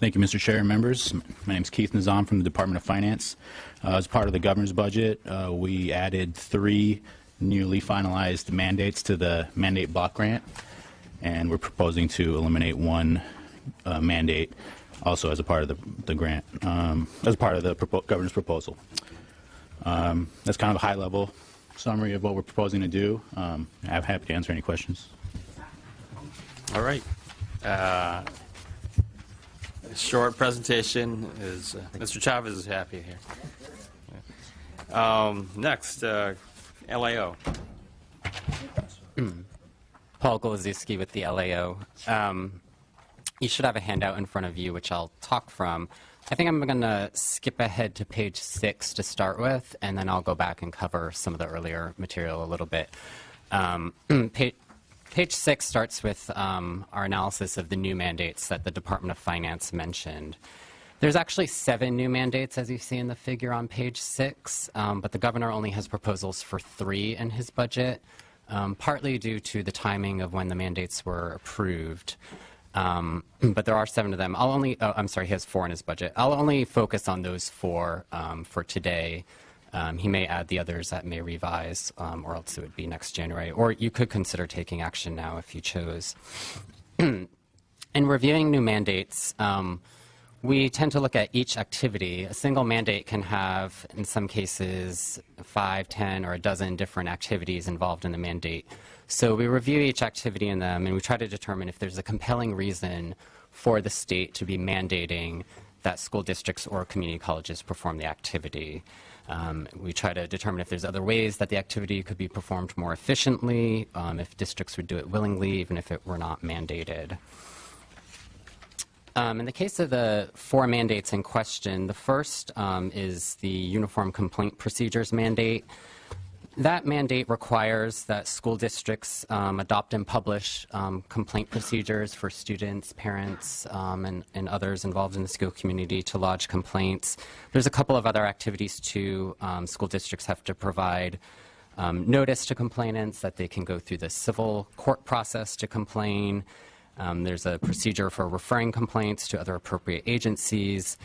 Thank you, Mr. Chair and members. My name is Keith Nizam from the Department of Finance. As part of the governor's budget, we added 3 newly finalized mandates to the mandate block grant, and we're proposing to eliminate 1 mandate also as a part of the grant, as part of the governor's proposal. That's kind of a high-level summary of what we're proposing to do. I'm happy to answer any questions. All right. Short presentation is Mr. Chavez is happy here. Next, LAO. Paul Golozewski with the LAO. You should have a handout in front of you, which I'll talk from. I think I'm going to skip ahead to page 6 to start with, and then I'll go back and cover some of the earlier material a little bit. Page 6 starts with our analysis of the new mandates that the Department of Finance mentioned. There's actually 7 new mandates, as you see in the figure on page 6, but the governor only has proposals for 3 in his budget, partly due to the timing of when the mandates were approved. But there are 7 of them. I'm sorry, he has 4 in his budget. I'll only focus on those 4 for today. He may add the others that may revise, or else it would be next January. Or you could consider taking action now if you chose. In reviewing new mandates, we tend to look at each activity. A single mandate can have, in some cases, 5, 10, or a dozen different activities involved in the mandate. So we review each activity in them, and we try to determine if there's a compelling reason for the state to be mandating that school districts or community colleges perform the activity. We try to determine if there's other ways that the activity could be performed more efficiently, if districts would do it willingly, even if it were not mandated. In the case of the 4 mandates in question, the first is the Uniform Complaint Procedures mandate. That mandate requires that school districts adopt and publish complaint procedures for students, parents, and others involved in the school community to lodge complaints. There's a couple of other activities too. School districts have to provide notice to complainants that they can go through the civil court process to complain. There's a procedure for referring complaints to other appropriate agencies.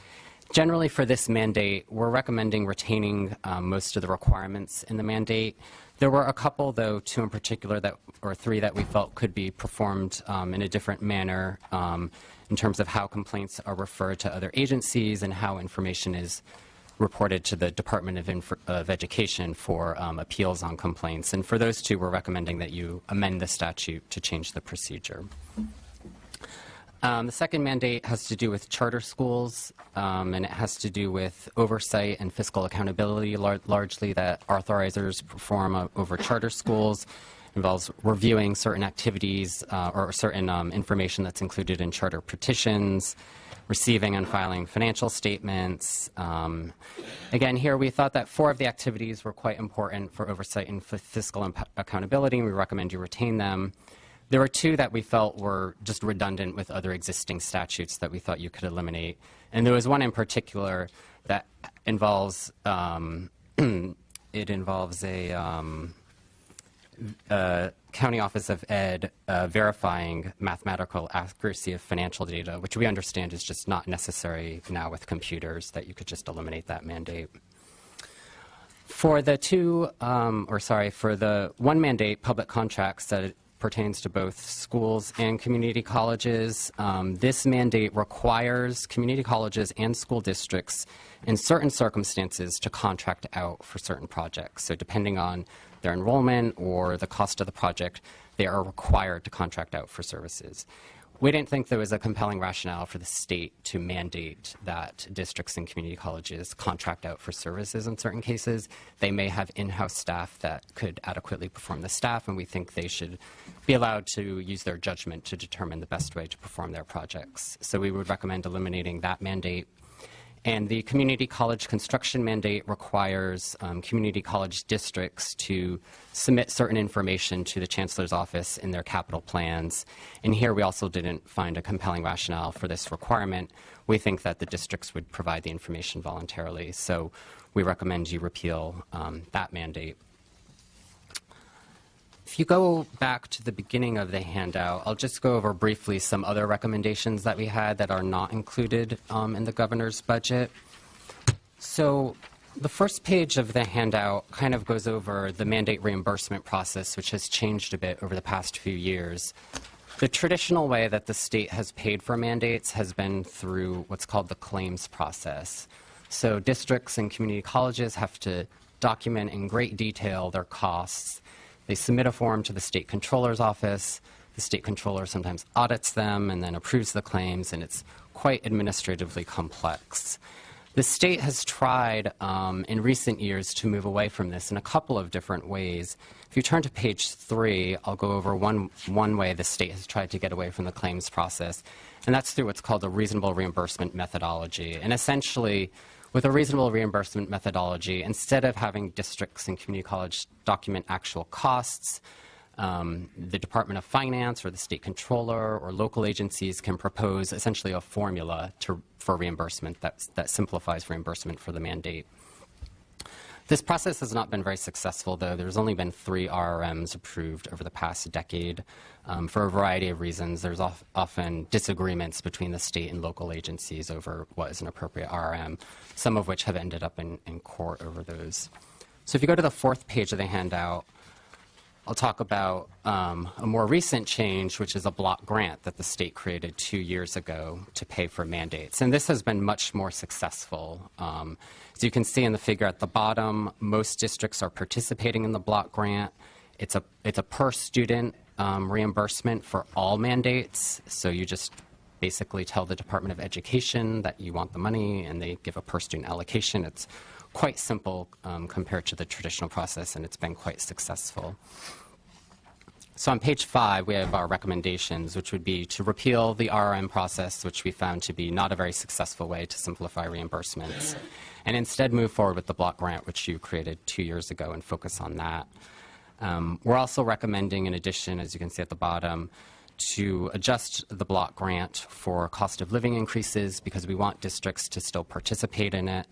Generally, for this mandate, we're recommending retaining most of the requirements in the mandate. There were a couple, though, 2 in particular, or 3 that we felt could be performed in a different manner in terms of how complaints are referred to other agencies and how information is reported to the Department of Education for appeals on complaints. And for those 2, we're recommending that you amend the statute to change the procedure. The second mandate has to do with charter schools, and it has to do with oversight and fiscal accountability, largely that authorizers perform over charter schools. It involves reviewing certain activities or certain information that's included in charter petitions, receiving and filing financial statements. Again, here we thought that 4 of the activities were quite important for oversight and fiscal accountability, and we recommend you retain them. There were 2 that we felt were just redundant with other existing statutes that we thought you could eliminate. And there was one in particular that involves, it involves a County Office of Ed verifying mathematical accuracy of financial data, which we understand is just not necessary now with computers, that you could just eliminate that mandate. For the for the 1 mandate, public contracts, that pertains to both schools and community colleges. This mandate requires community colleges and school districts in certain circumstances to contract out for certain projects. So depending on their enrollment or the cost of the project, they are required to contract out for services. We didn't think there was a compelling rationale for the state to mandate that districts and community colleges contract out for services in certain cases. They may have in-house staff that could adequately perform the staff, and we think they should be allowed to use their judgment to determine the best way to perform their projects. So we would recommend eliminating that mandate. And the community college construction mandate requires community college districts to submit certain information to the chancellor's office in their capital plans. And here we also didn't find a compelling rationale for this requirement. We think that the districts would provide the information voluntarily. So we recommend you repeal that mandate. If you go back to the beginning of the handout, I'll just go over briefly some other recommendations that we had that are not included in the governor's budget. So the first page of the handout kind of goes over the mandate reimbursement process, which has changed a bit over the past few years. The traditional way that the state has paid for mandates has been through what's called the claims process. So districts and community colleges have to document in great detail their costs. They submit a form to the state controller's office. The state controller sometimes audits them and then approves the claims, and it's quite administratively complex. The state has tried in recent years to move away from this in a couple of different ways. If you turn to page 3, I'll go over one way the state has tried to get away from the claims process, and that's through what's called a reasonable reimbursement methodology. And essentially, with a reasonable reimbursement methodology, instead of having districts and community college document actual costs, the Department of Finance or the state controller or local agencies can propose essentially a formula for reimbursement that simplifies reimbursement for the mandate. This process has not been very successful, though. There's only been 3 RRMs approved over the past decade. For a variety of reasons, there's often disagreements between the state and local agencies over what is an appropriate RRM, some of which have ended up in court over those. So if you go to the 4th page of the handout, I'll talk about a more recent change, which is a block grant that the state created 2 years ago to pay for mandates. And this has been much more successful. As you can see in the figure at the bottom, most districts are participating in the block grant. It's a per student reimbursement for all mandates. So you just basically tell the Department of Education that you want the money, and they give a per student allocation. It's quite simple compared to the traditional process, and it's been quite successful. So on page 5, we have our recommendations, which would be to repeal the RRM process, which we found to be not a very successful way to simplify reimbursements, and instead move forward with the block grant, which you created 2 years ago, and focus on that. We're also recommending, in addition, as you can see at the bottom, to adjust the block grant for cost of living increases, because we want districts to still participate in it.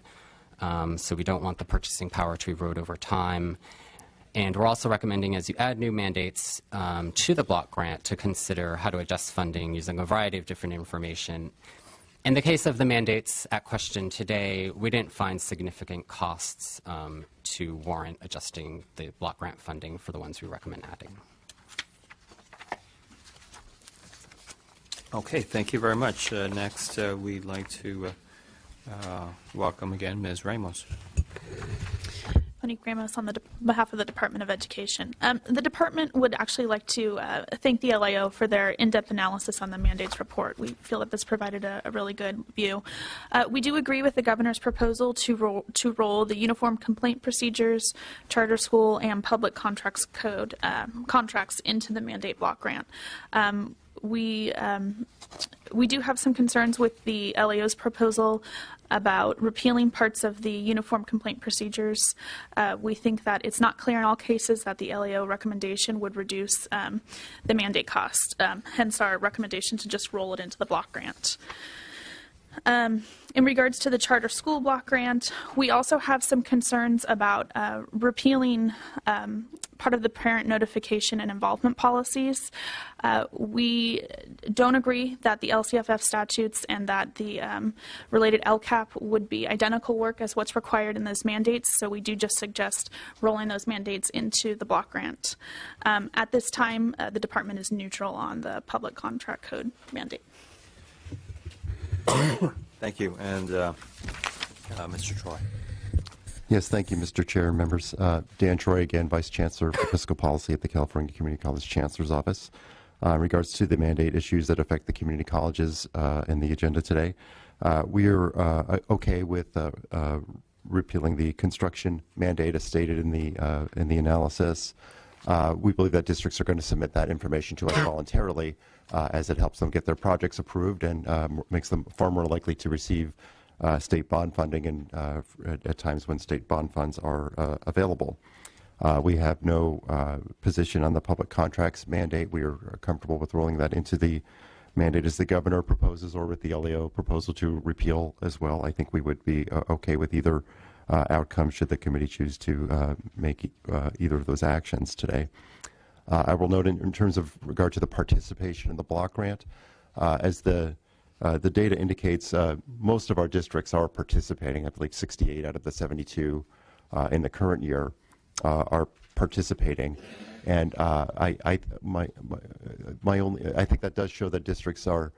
So we don't want the purchasing power to erode over time. And we're also recommending, as you add new mandates to the block grant, to consider how to adjust funding using a variety of different information. In the case of the mandates at question today, we didn't find significant costs to warrant adjusting the block grant funding for the ones we recommend adding. Okay, thank you very much. Next, we'd like to welcome again Ms. Ramos. Monique Ramos on the behalf of the Department of Education. The department would actually like to thank the LAO for their in-depth analysis on the mandates report. We feel that this provided a really good view. We do agree with the governor's proposal to roll the Uniform Complaint Procedures, Charter School, and Public Contracts Code contracts into the mandate block grant. We do have some concerns with the LAO's proposal about repealing parts of the Uniform Complaint Procedures. We think that it's not clear in all cases that the LAO recommendation would reduce the mandate cost, hence our recommendation to just roll it into the block grant. In regards to the charter school block grant, we also have some concerns about repealing part of the parent notification and involvement policies. We don't agree that the LCFF statutes and that the related LCAP would be identical work as what's required in those mandates, so we do just suggest rolling those mandates into the block grant. At this time, the department is neutral on the public contract code mandate. Thank you. And Mr. Troy. Yes, thank you, Mr. Chair and members. Dan Troy, again, Vice Chancellor for Fiscal Policy at the California Community College Chancellor's Office. In regards to the mandate issues that affect the community colleges in the agenda today, we are okay with repealing the construction mandate as stated in the analysis. We believe that districts are going to submit that information to us voluntarily, as it helps them get their projects approved and makes them far more likely to receive state bond funding and at times when state bond funds are available. We have no position on the public contracts mandate. We are comfortable with rolling that into the mandate as the governor proposes, or with the LAO proposal to repeal as well. I think we would be okay with either outcome should the committee choose to make either of those actions today. I will note in terms of regard to the participation in the block grant, as the data indicates, most of our districts are participating. I believe 68 out of the 72 in the current year are participating, and I think that does show that districts are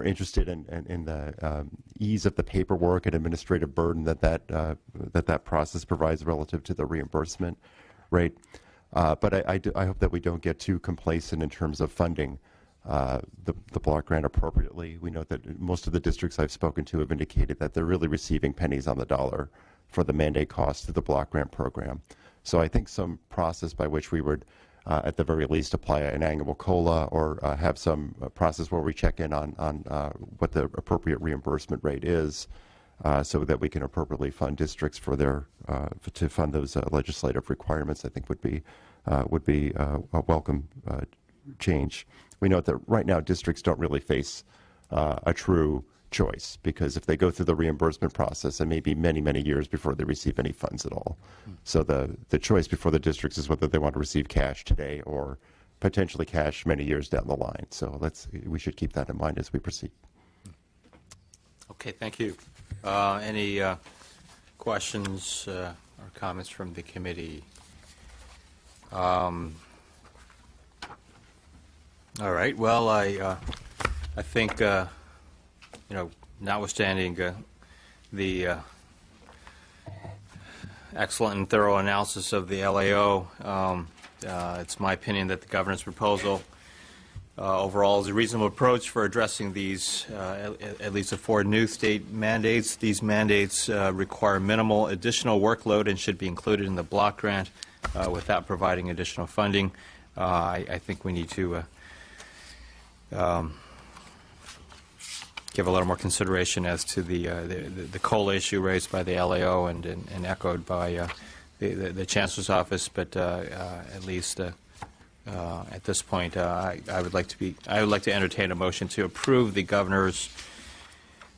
interested in the ease of the paperwork and administrative burden that process provides relative to the reimbursement rate. But I hope that we don't get too complacent in terms of funding the block grant appropriately. We know that most of the districts I've spoken to have indicated that they're really receiving pennies on the dollar for the mandate cost of the block grant program. So I think some process by which we would, at the very least, apply an annual COLA or have some process where we check in on what the appropriate reimbursement rate is, so that we can appropriately fund districts for their to fund those legislative requirements, I think would be a welcome change. We know that right now districts don't really face a true choice, because if they go through the reimbursement process, it may be many, many years before they receive any funds at all. So the choice before the districts is whether they want to receive cash today or potentially cash many years down the line. So we should keep that in mind as we proceed. Okay, thank you. Any questions or comments from the committee? All right. Well, I think notwithstanding the excellent and thorough analysis of the LAO, it's my opinion that the governor's proposal overall is a reasonable approach for addressing these, at least the 4 new state mandates. These mandates require minimal additional workload and should be included in the block grant without providing additional funding. I think we need to give a little more consideration as to the COLA issue raised by the LAO and echoed by the Chancellor's office. But at least at this point, I would like to entertain a motion to approve the governor's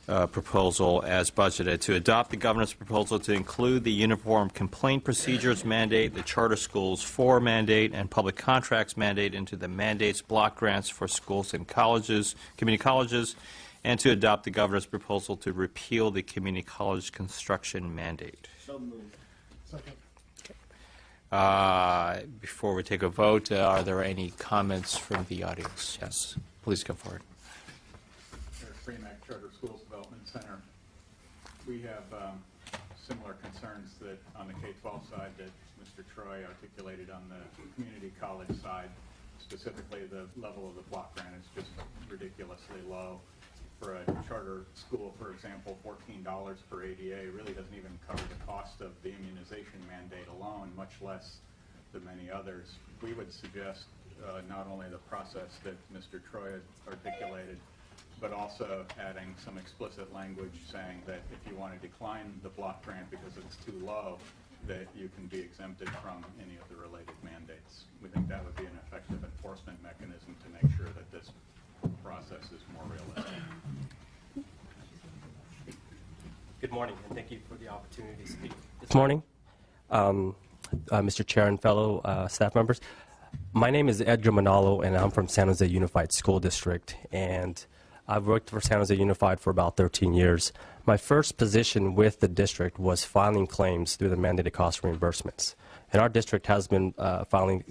proposal as budgeted, to adopt the governor's proposal to include the Uniform Complaint Procedures mandate, the Charter Schools 4 mandate, and Public Contracts mandate into the mandates block grants for schools and colleges, community colleges, and to adopt the governor's proposal to repeal the community college construction mandate. So moved. Second. Before we take a vote, are there any comments from the audience? Yes, please come forward. Freeman Charter Schools Development Center. We have similar concerns that on the K-12 side that Mr. Troy articulated on the community college side. Specifically, the level of the block grant is just ridiculously low. For a charter school, for example, $14 per ADA really doesn't even cover the cost of the immunization mandate alone, much less the many others. We would suggest not only the process that Mr. Troy articulated, but also adding some explicit language saying that if you want to decline the block grant because it's too low, that you can be exempted from any of the related mandates. We think that would be an effective enforcement mechanism to make sure that this process is more realistic. Good morning, and thank you for the opportunity to speak this morning. Mr. Chair and fellow staff members, my name is Edgar Manalo, and I'm from San Jose Unified School District, and I've worked for San Jose Unified for about 13 years. My first position with the district was filing claims through the mandated cost reimbursements, and our district has been filing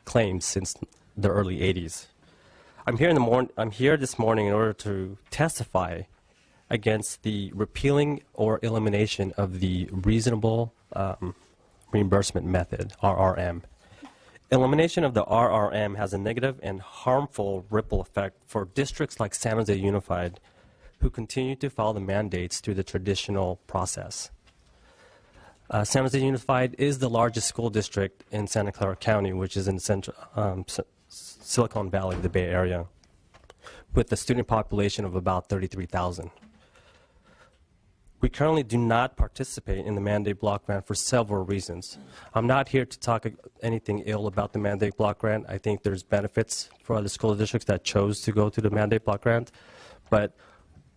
claims since the early 80s. I'm here this morning in order to testify against the repealing or elimination of the reasonable reimbursement method, RRM. Elimination of the RRM has a negative and harmful ripple effect for districts like San Jose Unified who continue to follow the mandates through the traditional process. San Jose Unified is the largest school district in Santa Clara County, which is in central Silicon Valley, the Bay Area, with a student population of about 33,000. We currently do not participate in the mandate block grant for several reasons. I'm not here to talk anything ill about the mandate block grant. I think there's benefits for other school districts that chose to go to the mandate block grant, but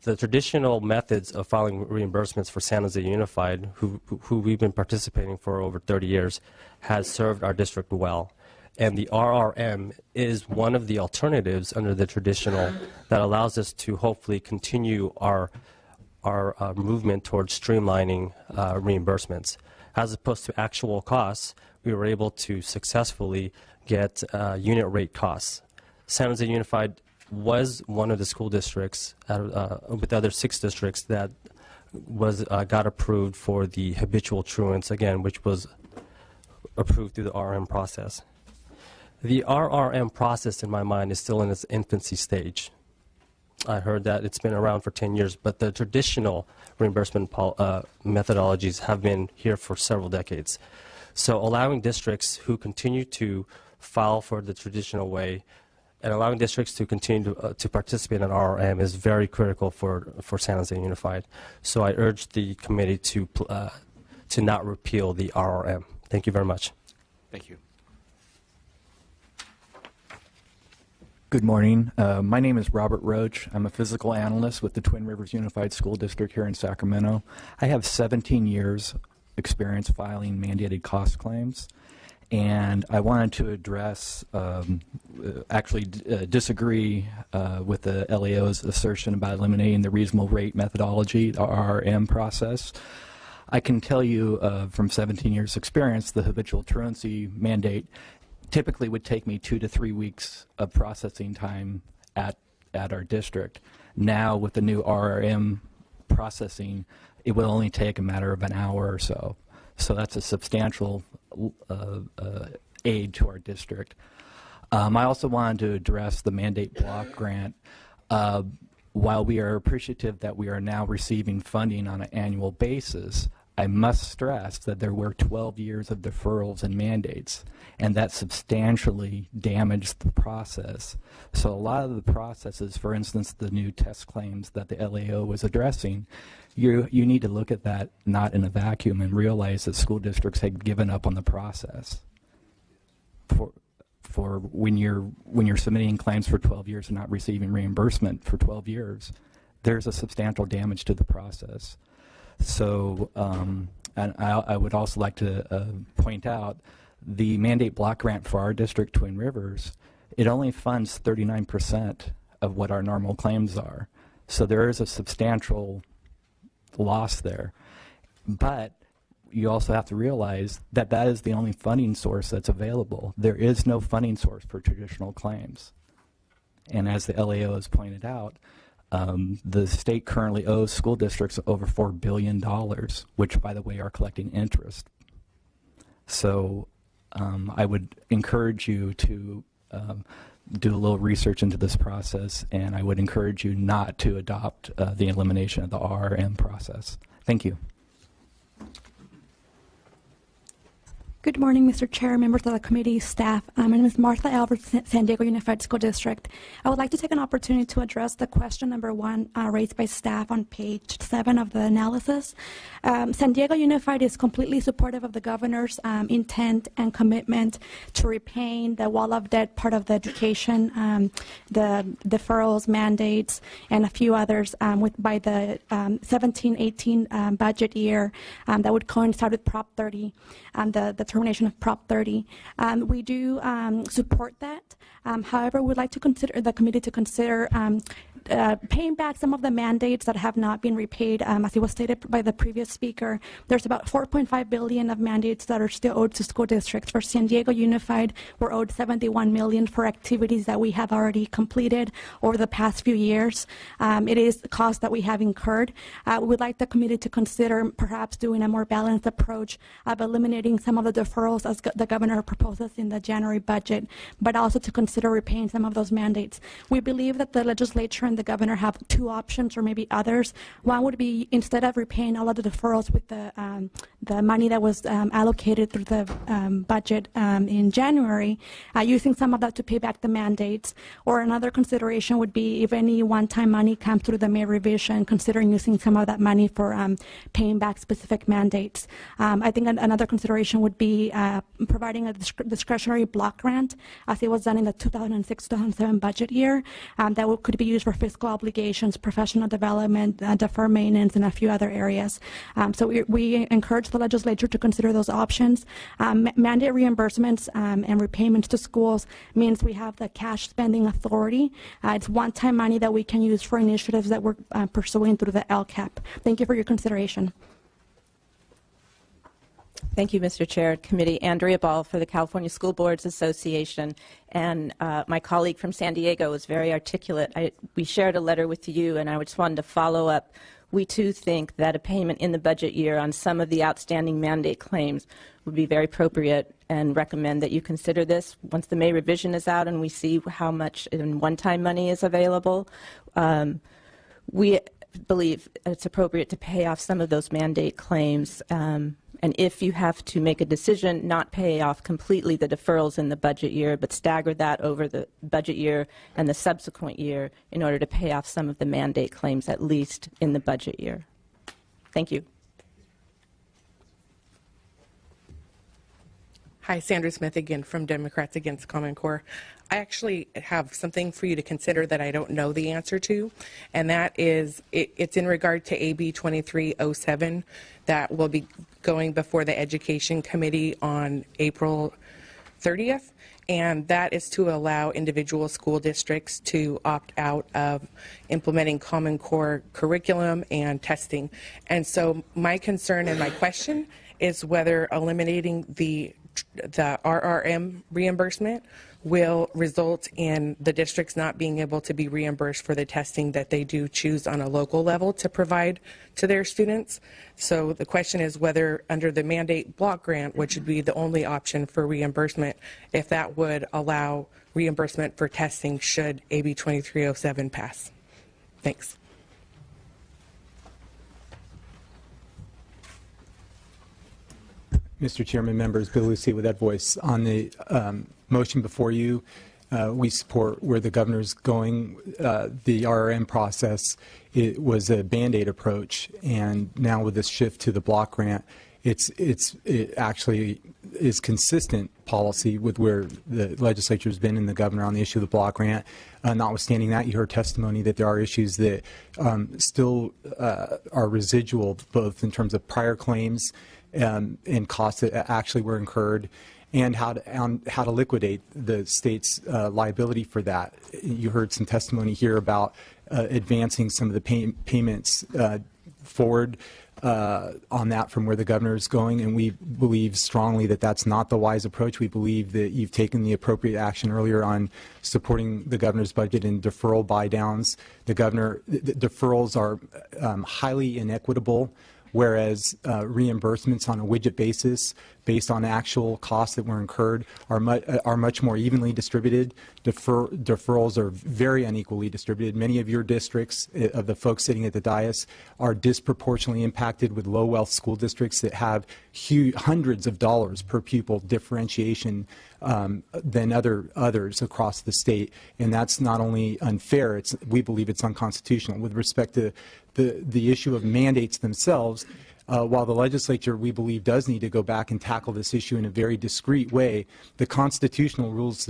the traditional methods of filing reimbursements for San Jose Unified, who we've been participating for over 30 years, has served our district well. And the RRM is one of the alternatives under the traditional that allows us to hopefully continue our movement towards streamlining reimbursements. As opposed to actual costs, we were able to successfully get unit rate costs. San Jose Unified was one of the school districts with the other 6 districts that got approved for the habitual truants, again, which was approved through the RRM process. The RRM process, in my mind, is still in its infancy stage. I heard that it's been around for 10 years, but the traditional reimbursement methodologies have been here for several decades. So allowing districts who continue to file for the traditional way and allowing districts to continue to participate in RRM is very critical for San Jose Unified. So I urge the committee to not repeal the RRM. Thank you very much. Thank you. Good morning. My name is Robert Roach. I'm a physical analyst with the Twin Rivers Unified School District here in Sacramento. I have 17 years experience filing mandated cost claims, and I wanted to address, disagree with the LAO's assertion about eliminating the reasonable rate methodology, the RRM process. I can tell you from 17 years experience, the habitual truancy mandate typically would take me 2 to 3 weeks of processing time at our district. Now with the new RRM processing, it will only take a matter of an hour or so. So that's a substantial aid to our district. I also wanted to address the mandate block grant. While we are appreciative that we are now receiving funding on an annual basis, I must stress that there were 12 years of deferrals and mandates, and that substantially damaged the process. So a lot of the processes, for instance, the new test claims that the LAO was addressing, you need to look at that not in a vacuum and realize that school districts had given up on the process. For when you're submitting claims for 12 years and not receiving reimbursement for 12 years, there's a substantial damage to the process. So, and I would also like to point out the mandate block grant for our district, Twin Rivers, it only funds 39% of what our normal claims are. So there is a substantial loss there. But you also have to realize that that is the only funding source that's available. There is no funding source for traditional claims. And as the LAO has pointed out, the state currently owes school districts over $4 billion, which, by the way, are collecting interest. So I would encourage you to do a little research into this process, and I would encourage you not to adopt the elimination of the RRM process. Thank you. Good morning, Mr. Chair, members of the committee, staff. My name is Martha Albert, San Diego Unified School District. I would like to take an opportunity to address the question number 1 raised by staff on page 7 of the analysis. San Diego Unified is completely supportive of the governor's intent and commitment to repaying the wall of debt part of the education, the deferrals, mandates, and a few others by the 17-18 budget year that would coincide with Prop 30, the termination of Prop 30. We do support that. However, we'd like to consider the committee to consider paying back some of the mandates that have not been repaid. As it was stated by the previous speaker, there's about $4.5 billion of mandates that are still owed to school districts. For San Diego Unified, we're owed $71 million for activities that we have already completed over the past few years. It is the cost that we have incurred. We would like the committee to consider perhaps doing a more balanced approach of eliminating some of the deferrals as the governor proposes in the January budget, but also to consider repaying some of those mandates. We believe that the legislature and the governor have 2 options, or maybe others. One would be, instead of repaying all of the deferrals with the money that was allocated through the budget in January, using some of that to pay back the mandates. Or another consideration would be, if any one-time money comes through the May revision, considering using some of that money for paying back specific mandates. I think another consideration would be providing a discretionary block grant, as it was done in the 2006-2007 budget year, that could be used for fiscal obligations, professional development, deferred maintenance, and a few other areas. So we encourage the legislature to consider those options. Mandate reimbursements and repayments to schools means we have the cash spending authority. It's one-time money that we can use for initiatives that we're pursuing through the LCAP. Thank you for your consideration. Thank you, Mr. Chair, Committee. Andrea Ball for the California School Boards Association. And my colleague from San Diego was very articulate. We shared a letter with you, and I just wanted to follow up. We, too, think that a payment in the budget year on some of the outstanding mandate claims would be very appropriate, and recommend that you consider this once the May revision is out and we see how much in one-time money is available. We believe it's appropriate to pay off some of those mandate claims. And if you have to make a decision, not pay off completely the deferrals in the budget year, but stagger that over the budget year and the subsequent year in order to pay off some of the mandate claims, at least in the budget year. Thank you. Hi, Sandra Smith again from Democrats Against Common Core. I actually have something for you to consider that I don't know the answer to, and that is it's in regard to AB 2307 that will be going before the Education Committee on April 30th, and that is to allow individual school districts to opt out of implementing Common Core curriculum and testing. And so my concern and my question is whether eliminating the RRM reimbursement will result in the districts not being able to be reimbursed for the testing that they do choose on a local level to provide to their students. So the question is whether under the mandate block grant, which would be the only option for reimbursement, if that would allow reimbursement for testing should AB 2307 pass. Thanks. Mr. Chairman, members, Bill Lucy with Ed Voice. On the motion before you, we support where the governor's going. The RRM process, it was a Band-Aid approach, and now with this shift to the block grant, it actually is consistent policy with where the legislature has been and the governor on the issue of the block grant. Notwithstanding that, you heard testimony that there are issues that still are residual, both in terms of prior claims and costs that actually were incurred, and how to liquidate the state's liability for that. You heard some testimony here about advancing some of the payments forward on that from where the governor is going, and we believe strongly that that's not the wise approach. We believe that you've taken the appropriate action earlier on supporting the governor's budget and deferral buy-downs. The deferrals are highly inequitable, whereas reimbursements on a widget basis based on actual costs that were incurred are much more evenly distributed. Deferrals are very unequally distributed. Many of your districts, of the folks sitting at the dais, are disproportionately impacted with low-wealth school districts that have hundreds of dollars per pupil differentiation than others across the state. And that's not only unfair, we believe it's unconstitutional. With respect to the issue of mandates themselves, while the legislature, we believe, does need to go back and tackle this issue in a very discreet way, the Constitution rules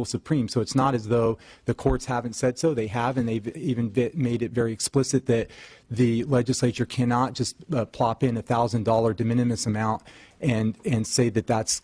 supreme. So it's not as though the courts haven't said so. They have, and they've even made it very explicit that the legislature cannot just plop in $1,000 de minimis amount and say that that's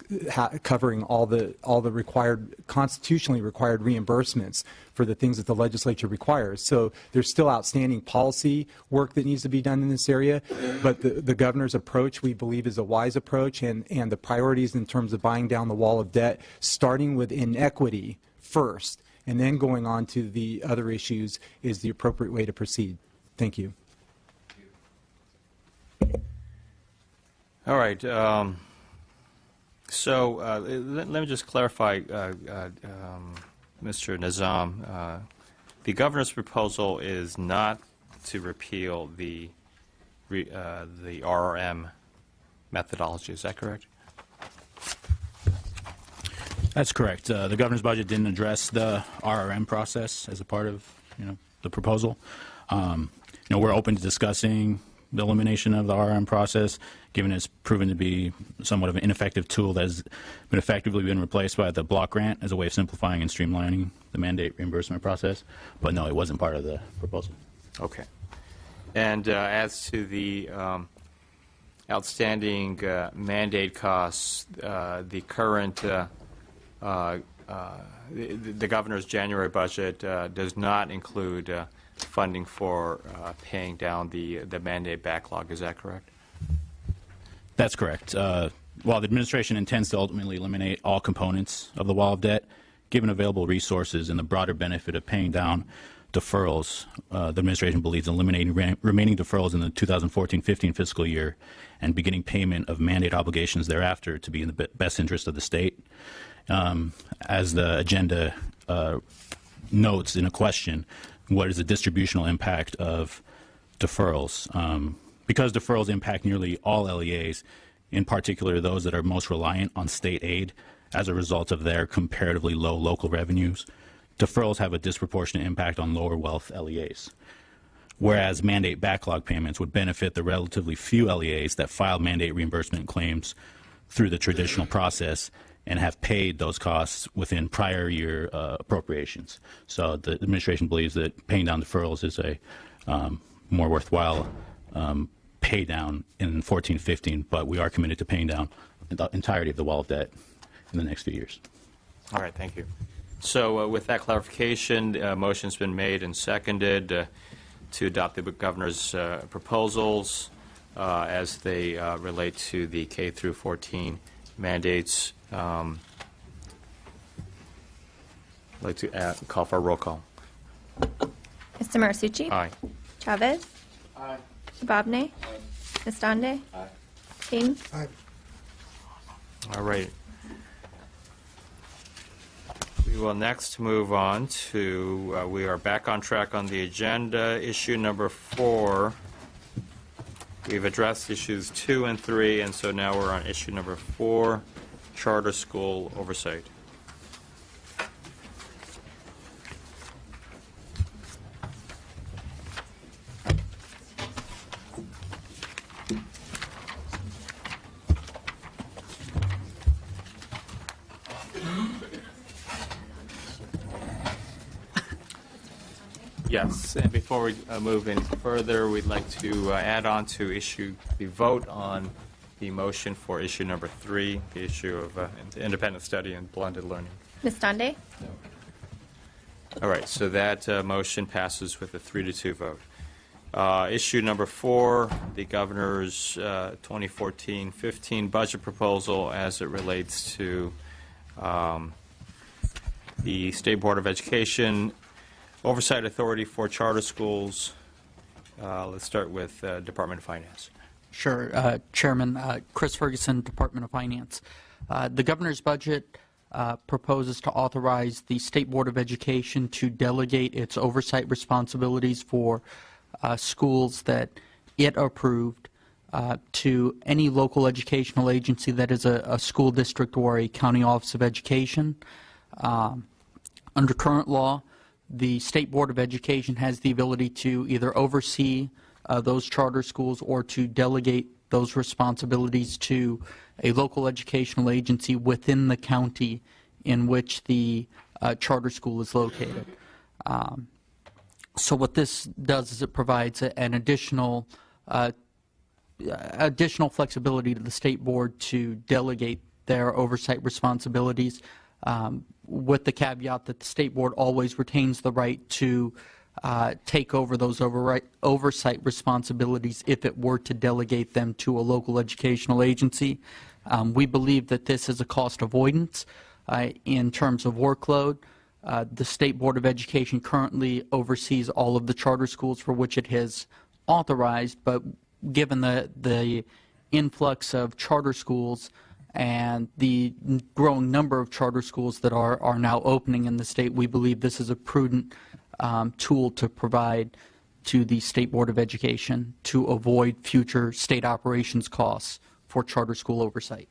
covering all the required, constitutionally required reimbursements for the things that the legislature requires. So there's still outstanding policy work that needs to be done in this area, but the governor's approach, we believe, is a wise approach, and the priorities in terms of buying down the wall of debt, starting with inequity first, and then going on to the other issues, is the appropriate way to proceed. Thank you. All right. So let me just clarify, Mr. Nizam. The governor's proposal is not to repeal the RRM methodology. Is that correct? That's correct. The governor's budget didn't address the RRM process as a part of the proposal. We're open to discussing the elimination of the RM process, given it's proven to be somewhat of an ineffective tool that has been effectively been replaced by the block grant as a way of simplifying and streamlining the mandate reimbursement process. But no, it wasn't part of the proposal. Okay. And as to the outstanding mandate costs, the current the governor's January budget does not include funding for paying down the mandate backlog. Is that correct? That's correct. While the administration intends to ultimately eliminate all components of the wall of debt, given available resources and the broader benefit of paying down deferrals, the administration believes eliminating remaining deferrals in the 2014-15 fiscal year and beginning payment of mandate obligations thereafter to be in the best interest of the state. As the agenda notes in a question, what is the distributional impact of deferrals? Because deferrals impact nearly all LEAs, in particular those that are most reliant on state aid as a result of their comparatively low local revenues, deferrals have a disproportionate impact on lower wealth LEAs. Whereas mandate backlog payments would benefit the relatively few LEAs that file mandate reimbursement claims through the traditional process and have paid those costs within prior year appropriations. So the administration believes that paying down deferrals is a more worthwhile pay down in 14-15, but we are committed to paying down the entirety of the wall of debt in the next few years. All right, thank you. So with that clarification, motion's been made and seconded to adopt the governor's proposals as they relate to the K through 14 mandates. I'd like to call for a roll call. Mr. Marsucci? Aye. Chavez? Aye. Shababne? Nestande? Aye. King? Aye. All right. We will next move on to, we are back on track on the agenda. Issue number 4. We've addressed issues 2 and 3, and so now we're on issue number 4, charter school oversight. Yes, and before we move any further, we'd like to add on to issue the vote on the motion for issue number 3, the issue of independent study and blended learning. Nestande? All right, so that motion passes with a 3-2 vote. Issue number 4, the governor's 2014-15 budget proposal as it relates to the State Board of Education Oversight Authority for Charter Schools. Let's start with Department of Finance. Sure. Chairman, Chris Ferguson, Department of Finance. The governor's budget proposes to authorize the State Board of Education to delegate its oversight responsibilities for schools that it approved to any local educational agency that is a school district or a county office of education. Under current law, the State Board of Education has the ability to either oversee those charter schools or to delegate those responsibilities to a local educational agency within the county in which the charter school is located. So what this does is it provides an additional flexibility to the State Board to delegate their oversight responsibilities, with the caveat that the State Board always retains the right to take over those oversight responsibilities if it were to delegate them to a local educational agency. We believe that this is a cost avoidance in terms of workload. The State Board of Education currently oversees all of the charter schools for which it has authorized, but given the influx of charter schools and the growing number of charter schools that are now opening in the state, we believe this is a prudent tool to provide to the State Board of Education to avoid future state operations costs for charter school oversight.